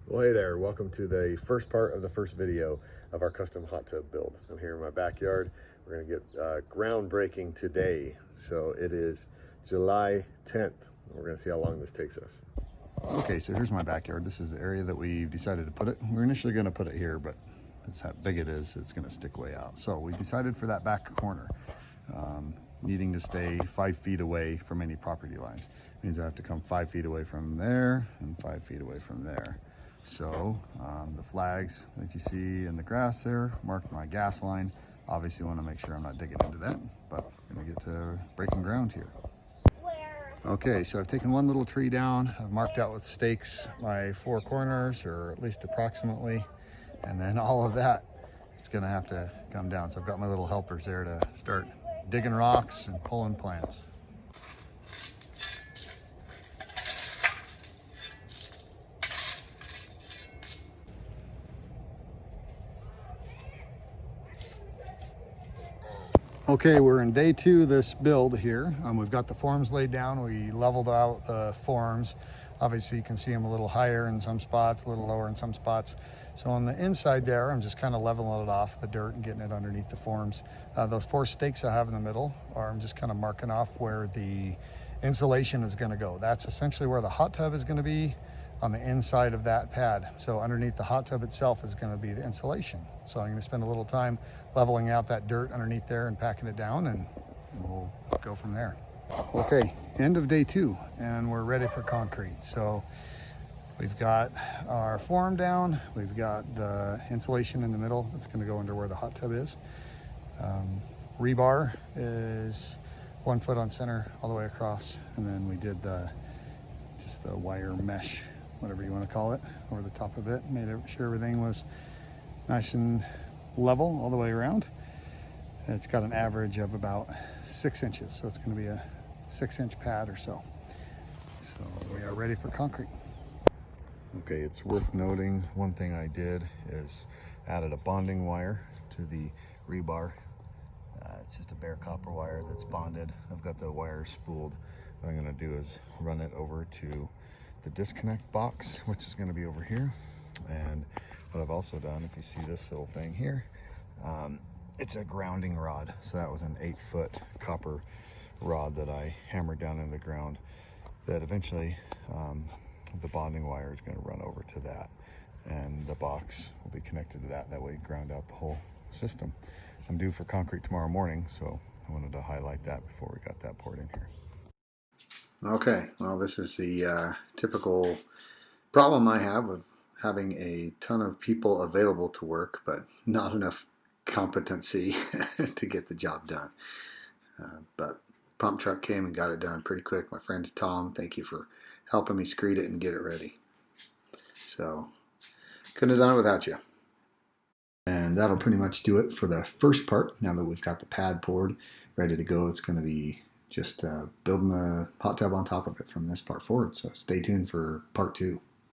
Well, hey there, welcome to the first part of the first video of our custom hot tub build. I'm here in my backyard. We're going to get groundbreaking today. So it is July 10th. We're going to see how long this takes us. Okay, so here's my backyard. This is the area that we decided to put it. We were initially going to put it here, but it's how big it is, it's going to stick way out. So we decided for that back corner, needing to stay 5 feet away from any property lines. It means I have to come 5 feet away from there and 5 feet away from there. So the flags that you see in the grass there mark my gas line. Obviously want to make sure I'm not digging into that, but I'm gonna get to breaking ground here. Okay, so I've taken one little tree down. I've marked out with stakes my 4 corners, or at least approximately, and then all of that, it's gonna have to come down. So I've got my little helpers there to start digging rocks and pulling plants. Okay, we're in day 2 of this build here. We've got the forms laid down. We leveled out the forms. Obviously you can see them a little higher in some spots, a little lower in some spots. So on the inside there, I'm just kind of leveling it off the dirt and getting it underneath the forms. Those 4 stakes I have in the middle I'm just kind of marking off where the insulation is going to go. That's essentially where the hot tub is going to be, on the inside of that pad. So underneath the hot tub itself is going to be the insulation. So I'm going to spend a little time leveling out that dirt underneath there and packing it down, and we'll go from there. Okay, end of day 2, and we're ready for concrete. So we've got our form down, we've got the insulation in the middle that's going to go under where the hot tub is. Rebar is 1 foot on center all the way across, and then we did just the wire mesh, whatever you want to call it, over the top of it. Made sure everything was nice and level all the way around. It's got an average of about 6 inches, so it's going to be a 6-inch pad or so. So we are ready for concrete. Okay, it's worth noting, one thing I did is added a bonding wire to the rebar. It's just a bare copper wire that's bonded. I've got the wire spooled. What I'm going to do is run it over to the disconnect box, which is going to be over here. And what I've also done, if you see this little thing here, it's a grounding rod. So that was an 8-foot copper rod that I hammered down in the ground, that eventually the bonding wire is going to run over to that, and the box will be connected to that. That way ground out the whole system. I'm due for concrete tomorrow morning, so I wanted to highlight that before we got that poured in here. Okay, well, this is the typical problem I have with having a ton of people available to work, but not enough competency to get the job done. But pump truck came and got it done pretty quick. My friend Tom, thank you for helping me screed it and get it ready. So couldn't have done it without you. And that'll pretty much do it for the first part. Now that we've got the pad poured, ready to go, it's going to be just building the hot tub on top of it from this part forward. So stay tuned for part 2.